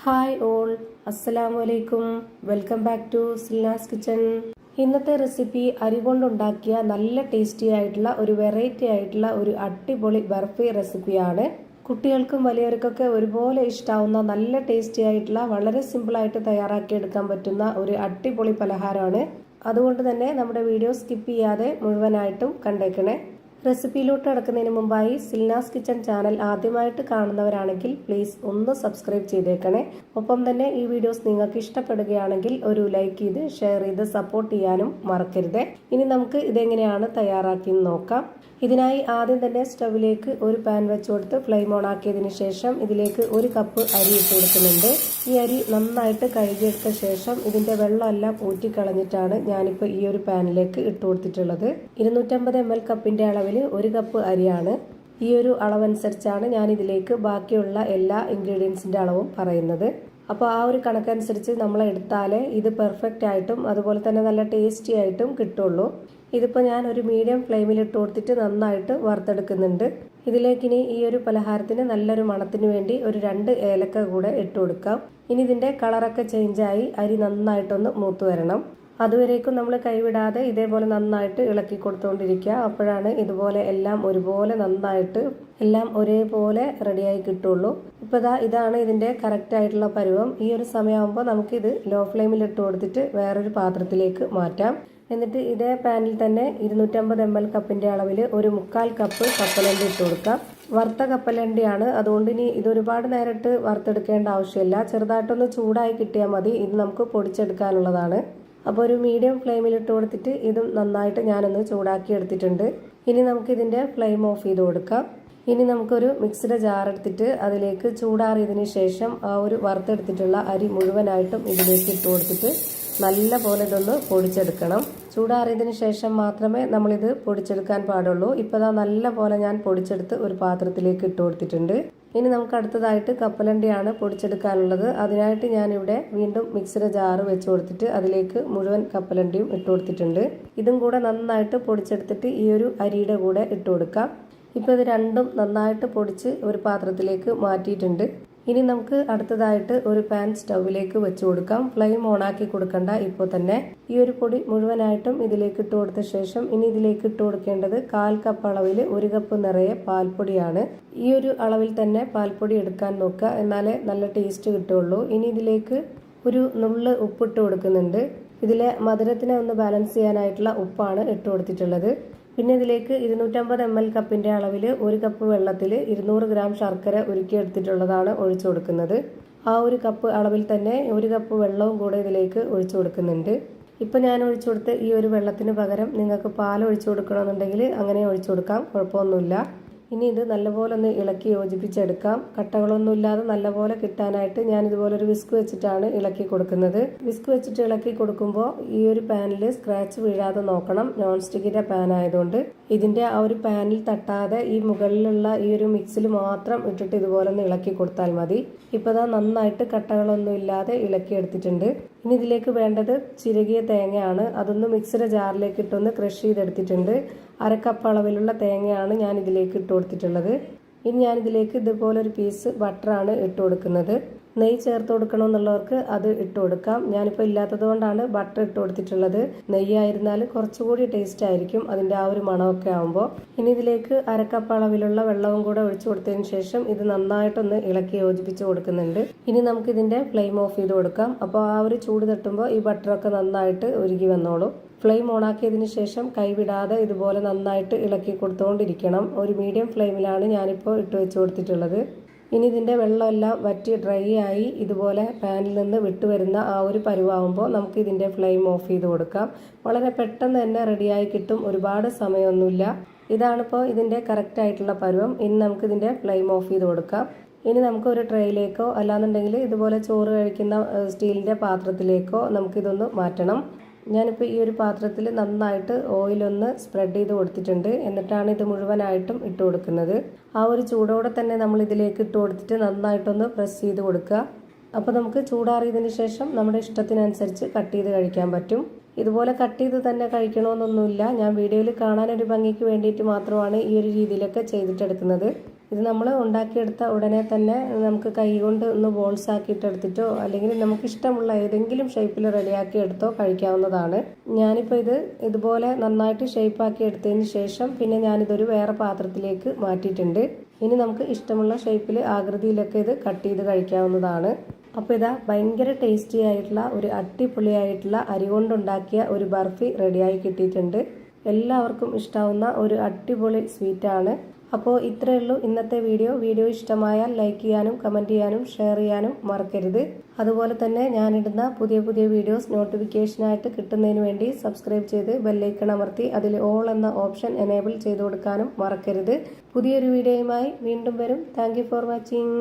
Hi all, അസ്സലാമു അലൈക്കും. Welcome back to Silna's kitchen. ഇന്നത്തെ റെസിപ്പി അരി കൊണ്ടുണ്ടാക്കിയ നല്ല ടേസ്റ്റി ആയിട്ടുള്ള ഒരു വെറൈറ്റി ആയിട്ടുള്ള ഒരു അടിപൊളി ബർഫി റെസിപ്പിയാണ്. കുട്ടികൾക്കും വലിയവർക്കൊക്കെ ഒരുപോലെ ഇഷ്ടാവുന്ന നല്ല ടേസ്റ്റി ആയിട്ടുള്ള വളരെ സിമ്പിളായിട്ട് തയ്യാറാക്കിയെടുക്കാൻ പറ്റുന്ന ഒരു അടിപൊളി പലഹാരമാണ്. അതുകൊണ്ട് തന്നെ നമ്മുടെ വീഡിയോ സ്കിപ്പ് ചെയ്യാതെ മുഴുവനായിട്ടും കണ്ടേക്കണേ. റെസിപ്പിയിലോട്ട് കടക്കുന്നതിന് മുമ്പായി സിൽനാസ് കിച്ചൺ ചാനൽ ആദ്യമായിട്ട് കാണുന്നവരാണെങ്കിൽ പ്ലീസ് ഒന്ന് സബ്സ്ക്രൈബ് ചെയ്തേക്കണേ. ഒപ്പം തന്നെ ഈ വീഡിയോസ് നിങ്ങൾക്ക് ഇഷ്ടപ്പെടുകയാണെങ്കിൽ ഒരു ലൈക്ക് ചെയ്ത് ഷെയർ ചെയ്ത് സപ്പോർട്ട് ചെയ്യാനും മറക്കരുത്. ഇനി നമുക്ക് ഇതെങ്ങനെയാണ് തയ്യാറാക്കിയെന്ന് നോക്കാം. ഇതിനായി ആദ്യം തന്നെ സ്റ്റവിലേക്ക് ഒരു പാൻ വെച്ച് കൊടുത്ത് ഫ്ലെയിം ഓൺ ആക്കിയതിന് ശേഷം ഇതിലേക്ക് 1 കപ്പ് അരി ഇട്ട് കൊടുക്കുന്നുണ്ട്. ഈ അരി നന്നായിട്ട് കഴുകിയെടുത്ത ശേഷം ഇതിന്റെ വെള്ളമെല്ലാം ഊറ്റിക്കളഞ്ഞിട്ടാണ് ഞാനിപ്പോൾ ഈ ഒരു പാനിലേക്ക് ഇട്ട് കൊടുത്തിട്ടുള്ളത്. 250 ml കപ്പിന്റെ അളവിൽ 1 കപ്പ് അരിയാണ്. ഈ ഒരു അളവനുസരിച്ചാണ് ഞാൻ ഇതിലേക്ക് ബാക്കിയുള്ള എല്ലാ ഇൻഗ്രീഡിയൻസിന്റെ അളവും പറയുന്നത്. അപ്പോൾ ആ ഒരു കണക്കനുസരിച്ച് നമ്മൾ എടുത്താലേ ഇത് പെർഫെക്റ്റ് ആയിട്ടും അതുപോലെ തന്നെ നല്ല ടേസ്റ്റി ആയിട്ടും കിട്ടുള്ളൂ. ഇതിപ്പോൾ ഞാൻ ഒരു മീഡിയം ഫ്ലെയിമിൽ ഇട്ട് കൊടുത്തിട്ട് നന്നായിട്ട് വറുത്തെടുക്കുന്നുണ്ട്. ഇതിലേക്കിനി ഈ ഒരു പലഹാരത്തിന് നല്ലൊരു മണത്തിന് വേണ്ടി ഒരു 2 ഏലക്ക കൂടെ ഇട്ട് കൊടുക്കാം. ഇനി ഇതിന്റെ കളറൊക്കെ ചേഞ്ചായി അരി നന്നായിട്ടൊന്ന് മൂത്ത് വരണം. അതുവരേക്കും നമ്മൾ കൈവിടാതെ ഇതേപോലെ നന്നായിട്ട് ഇളക്കി കൊടുത്തുകൊണ്ടിരിക്കുക. അപ്പോഴാണ് ഇതുപോലെ എല്ലാം ഒരുപോലെ നന്നായിട്ട് എല്ലാം ഒരേപോലെ റെഡിയായി കിട്ടുള്ളൂ. ഇപ്പോൾ ഇതാണ് ഇതിന്റെ കറക്റ്റ് ആയിട്ടുള്ള പരുവം. ഈ ഒരു സമയമാകുമ്പോൾ നമുക്കിത് ലോ ഫ്ലെയിമിൽ ഇട്ട് കൊടുത്തിട്ട് വേറൊരു പാത്രത്തിലേക്ക് മാറ്റാം. എന്നിട്ട് ഇതേ പാനിൽ തന്നെ 250 ml കപ്പിന്റെ അളവിൽ 1/4 കപ്പ് കപ്പലണ്ടി ഇട്ട് കൊടുക്കാം. വറുത്ത കപ്പലണ്ടിയാണ്, അതുകൊണ്ട് ഇനി ഇത് ഒരുപാട് നേരിട്ട് വറുത്തെടുക്കേണ്ട ആവശ്യമില്ല. ചെറുതായിട്ടൊന്ന് ചൂടായി കിട്ടിയാൽ മതി. ഇത് നമുക്ക് പൊടിച്ചെടുക്കാനുള്ളതാണ്. അപ്പോൾ ഒരു മീഡിയം ഫ്ലെയിമിൽ ഇട്ട് കൊടുത്തിട്ട് ഇതും നന്നായിട്ട് ഞാനൊന്ന് ചൂടാക്കി എടുത്തിട്ടുണ്ട്. ഇനി നമുക്ക് ഇതിന്റെ ഫ്ലെയിം ഓഫ് ചെയ്ത് കൊടുക്കാം. ഇനി നമുക്കൊരു മിക്സിയുടെ ജാർ എടുത്തിട്ട് അതിലേക്ക് ചൂടാറിയതിന് ശേഷം ആ ഒരു വറുത്തെടുത്തിട്ടുള്ള അരി മുഴുവനായിട്ടും ഇതിലേക്ക് ഇട്ട് കൊടുത്തിട്ട് നല്ല പോലെ ഇതൊന്ന് പൊടിച്ചെടുക്കണം. ചൂടാറിയതിന് ശേഷം മാത്രമേ നമ്മളിത് പൊടിച്ചെടുക്കാൻ പാടുള്ളൂ. ഇപ്പോൾ നല്ല പോലെ ഞാൻ പൊടിച്ചെടുത്ത് ഒരു പാത്രത്തിലേക്ക് ഇട്ട് കൊടുത്തിട്ടുണ്ട്. ഇനി നമുക്ക് അടുത്തതായിട്ട് കപ്പലണ്ടിയാണ് പൊടിച്ചെടുക്കാനുള്ളത്. അതിനായിട്ട് ഞാനിവിടെ വീണ്ടും മിക്സിയുടെ ജാറ് വെച്ച് കൊടുത്തിട്ട് അതിലേക്ക് മുഴുവൻ കപ്പലണ്ടിയും ഇട്ട് കൊടുത്തിട്ടുണ്ട്. ഇതും കൂടെ നന്നായിട്ട് പൊടിച്ചെടുത്തിട്ട് ഈ ഒരു അരിയുടെ കൂടെ ഇട്ട് കൊടുക്കാം. ഇപ്പോൾ ഇത് രണ്ടും നന്നായിട്ട് പൊടിച്ച് ഒരു പാത്രത്തിലേക്ക് മാറ്റിയിട്ടുണ്ട്. ഇനി നമുക്ക് അടുത്തതായിട്ട് ഒരു പാൻ സ്റ്റൗവിലേക്ക് വെച്ച് കൊടുക്കാം. ഫ്ലെയിം ഓണാക്കി കൊടുക്കണ്ട. ഇപ്പോൾ തന്നെ ഈ ഒരു പൊടി മുഴുവനായിട്ടും ഇതിലേക്ക് ഇട്ട് കൊടുത്ത ശേഷം ഇനി ഇതിലേക്ക് ഇട്ട് കൊടുക്കേണ്ടത് 1/4 കപ്പ് അളവിൽ 1 കപ്പ് നിറയെ പാൽപ്പൊടിയാണ്. ഈ ഒരു അളവിൽ തന്നെ പാൽപ്പൊടി എടുക്കാൻ നോക്കുക, എന്നാലേ നല്ല ടേസ്റ്റ് കിട്ടുള്ളൂ. ഇനി ഇതിലേക്ക് ഒരു നുള്ള് ഉപ്പിട്ട് കൊടുക്കുന്നുണ്ട്. ഇതിലെ മധുരത്തിനെ ഒന്ന് ബാലൻസ് ചെയ്യാനായിട്ടുള്ള ഉപ്പാണ് ഇട്ട് കൊടുത്തിട്ടുള്ളത്. പിന്നെ ഇതിലേക്ക് 250 ml കപ്പിന്റെ അളവിൽ 1 കപ്പ് വെള്ളത്തിൽ 200 ഗ്രാം ശർക്കര ഉരുക്കിയെടുത്തിട്ടുള്ളതാണ് ഒഴിച്ചു കൊടുക്കുന്നത്. ആ ഒരു കപ്പ് അളവിൽ തന്നെ 1 കപ്പ് വെള്ളവും കൂടെ ഇതിലേക്ക് ഒഴിച്ചു കൊടുക്കുന്നുണ്ട്. ഇപ്പം ഞാൻ ഒഴിച്ചു കൊടുത്ത് ഈ ഒരു വെള്ളത്തിന് പകരം നിങ്ങൾക്ക് പാൽ ഒഴിച്ചു കൊടുക്കണമെന്നുണ്ടെങ്കിൽ അങ്ങനെ ഒഴിച്ചു കൊടുക്കാം, കുഴപ്പമൊന്നുമില്ല. ഇനി ഇത് നല്ലപോലെ ഒന്ന് ഇളക്കി യോജിപ്പിച്ചെടുക്കാം. കട്ടകളൊന്നും ഇല്ലാതെ നല്ലപോലെ കിട്ടാനായിട്ട് ഞാൻ ഇതുപോലെ ഒരു വിസ്ക് വെച്ചിട്ടാണ് ഇളക്കി കൊടുക്കുന്നത്. വിസ്ക് വെച്ചിട്ട് ഇളക്കി കൊടുക്കുമ്പോൾ ഈ ഒരു പാനിൽ സ്ക്രാച്ച് വീഴാതെ നോക്കണം. നോൺ സ്റ്റിക്കിന്റെ പാൻ ആയതുകൊണ്ട് ഇതിന്റെ ആ ഒരു പാനിൽ തട്ടാതെ ഈ മുകളിലുള്ള ഈ ഒരു മിക്സിൽ മാത്രം ഇട്ടിട്ട് ഇതുപോലെ ഒന്ന് ഇളക്കി കൊടുത്താൽ മതി. ഇപ്പോൾ നന്നായിട്ട് കട്ടകളൊന്നും ഇല്ലാതെ ഇളക്കി എടുത്തിട്ടുണ്ട്. ഇനി ഇതിലേക്ക് വേണ്ടത് ചിരകിയ തേങ്ങയാണ്. അതൊന്ന് മിക്സിയുടെ ജാറിലേക്ക് ഇട്ടൊന്ന് ക്രഷ് ചെയ്തെടുത്തിട്ടുണ്ട്. 1/2 കപ്പ് അളവിലുള്ള തേങ്ങയാണ് ഞാൻ ഇതിലേക്ക് ഇട്ട് കൊടുത്തിട്ടുള്ളത്. ഇനി ഞാനിതിലേക്ക് ഇതുപോലെ ഒരു പീസ് ബട്ടറാണ് ഇട്ട് കൊടുക്കുന്നത്. നെയ്യ് ചേർത്ത് കൊടുക്കണമെന്നുള്ളവർക്ക് അത് ഇട്ട് കൊടുക്കാം. ഞാനിപ്പോൾ ഇല്ലാത്തത് കൊണ്ടാണ് ബട്ടർ ഇട്ട് കൊടുത്തിട്ടുള്ളത്. നെയ്യായിരുന്നാൽ കുറച്ചുകൂടി ടേസ്റ്റ് ആയിരിക്കും അതിൻ്റെ ആ ഒരു മണമൊക്കെ ആകുമ്പോൾ. ഇനി ഇതിലേക്ക് 1/2 കപ്പ് അളവിലുള്ള വെള്ളവും കൂടെ ഒഴിച്ചു കൊടുത്തതിന് ശേഷം ഇത് നന്നായിട്ടൊന്ന് ഇളക്കി യോജിപ്പിച്ച് കൊടുക്കുന്നുണ്ട്. ഇനി നമുക്ക് ഇതിൻ്റെ ഫ്ലെയിം ഓഫ് ചെയ്ത് കൊടുക്കാം. അപ്പോൾ ആ ഒരു ചൂട് തട്ടുമ്പോൾ ഈ ബട്ടറൊക്കെ നന്നായിട്ട് ഉരുകി വന്നോളും. ഫ്ലെയിം ഓണാക്കിയതിന് ശേഷം കൈവിടാതെ ഇതുപോലെ നന്നായിട്ട് ഇളക്കി കൊടുത്തുകൊണ്ടിരിക്കണം. ഒരു മീഡിയം ഫ്ലെയിമിലാണ് ഞാനിപ്പോൾ ഇട്ട് വെച്ച് കൊടുത്തിട്ടുള്ളത്. ഇനി ഇതിൻ്റെ വെള്ളമെല്ലാം വറ്റി ഡ്രൈ ആയി ഇതുപോലെ പാനിൽ നിന്ന് വിട്ടുവരുന്ന ആ ഒരു പരുവാകുമ്പോൾ നമുക്ക് ഇതിൻ്റെ ഫ്ലെയിം ഓഫ് ചെയ്ത് കൊടുക്കാം. വളരെ പെട്ടെന്ന് തന്നെ റെഡിയായി കിട്ടും, ഒരുപാട് സമയമൊന്നുമില്ല. ഇതാണിപ്പോൾ ഇതിൻ്റെ കറക്റ്റ് ആയിട്ടുള്ള പരുവം. ഇനി നമുക്ക് ഇതിൻ്റെ ഫ്ലെയിം ഓഫ് ചെയ്ത് കൊടുക്കാം. ഇനി നമുക്ക് ഒരു ട്രേയിലേക്കോ അല്ലാന്നുണ്ടെങ്കിൽ ഇതുപോലെ ചോറ് കഴിക്കുന്ന സ്റ്റീലിൻ്റെ പാത്രത്തിലേക്കോ നമുക്കിതൊന്ന് മാറ്റണം. ഞാനിപ്പോൾ ഈ ഒരു പാത്രത്തിൽ നന്നായിട്ട് ഓയിലൊന്ന് സ്പ്രെഡ് ചെയ്ത് കൊടുത്തിട്ടുണ്ട്. എന്നിട്ടാണ് ഇത് മുഴുവനായിട്ടും ഇട്ട് കൊടുക്കുന്നത്. ആ ഒരു ചൂടോടെ തന്നെ നമ്മൾ ഇതിലേക്ക് ഇട്ട് കൊടുത്തിട്ട് നന്നായിട്ടൊന്ന് പ്രസ് ചെയ്ത് കൊടുക്കുക. അപ്പോൾ നമുക്ക് ചൂടാറിയതിന് ശേഷം നമ്മുടെ ഇഷ്ടത്തിനനുസരിച്ച് കട്ട് ചെയ്ത് കഴിക്കാൻ പറ്റും. ഇതുപോലെ കട്ട് ചെയ്ത് തന്നെ കഴിക്കണമെന്നൊന്നുമില്ല. ഞാൻ വീഡിയോയിൽ കാണാനൊരു ഭംഗിക്ക് വേണ്ടിയിട്ട് മാത്രമാണ് ഈ ഒരു രീതിയിലൊക്കെ ചെയ്തിട്ടെടുക്കുന്നത്. ഇത് നമ്മൾ ഉണ്ടാക്കിയെടുത്ത ഉടനെ തന്നെ നമുക്ക് കൈ കൊണ്ട് ഒന്ന് ബോൾസ് ആക്കിയിട്ട് എടുത്തിട്ടോ അല്ലെങ്കിൽ നമുക്ക് ഇഷ്ടമുള്ള ഏതെങ്കിലും ഷേപ്പിൽ റെഡിയാക്കി എടുത്തോ കഴിക്കാവുന്നതാണ്. ഞാനിപ്പോൾ ഇതുപോലെ നന്നായിട്ട് ഷേപ്പാക്കി എടുത്തതിന് ശേഷം പിന്നെ ഞാനിതൊരു വേറെ പാത്രത്തിലേക്ക് മാറ്റിയിട്ടുണ്ട്. ഇനി നമുക്ക് ഇഷ്ടമുള്ള ഷേപ്പിൽ ആകൃതിയിലൊക്കെ ഇത് കട്ട് ചെയ്ത് കഴിക്കാവുന്നതാണ്. അപ്പോൾ ഇതാ ഭയങ്കര ടേസ്റ്റി ആയിട്ടുള്ള ഒരു അടിപൊളിയായിട്ടുള്ള അരി കൊണ്ടുണ്ടാക്കിയ ഒരു ബർഫി റെഡിയായി കിട്ടിയിട്ടുണ്ട്. എല്ലാവർക്കും ഇഷ്ടാവുന്ന ഒരു അടിപൊളി സ്വീറ്റാണ്. അപ്പോൾ ഇത്രയേ ഉള്ളൂ ഇന്നത്തെ വീഡിയോ ഇഷ്ടമായാൽ ലൈക്ക് ചെയ്യാനും കമൻറ്റ് ചെയ്യാനും ഷെയർ ചെയ്യാനും മറക്കരുത്. അതുപോലെ തന്നെ ഞാനിടുന്ന പുതിയ വീഡിയോസ് നോട്ടിഫിക്കേഷനായിട്ട് കിട്ടുന്നതിന് വേണ്ടി സബ്സ്ക്രൈബ് ചെയ്ത് ബെല്ലൈക്കൺ അമർത്തി അതിൽ ഓൾ എന്ന ഓപ്ഷൻ എനേബിൾ ചെയ്ത് കൊടുക്കാനും മറക്കരുത്. പുതിയൊരു വീഡിയോയുമായി വീണ്ടും വരും. Thank you for watching.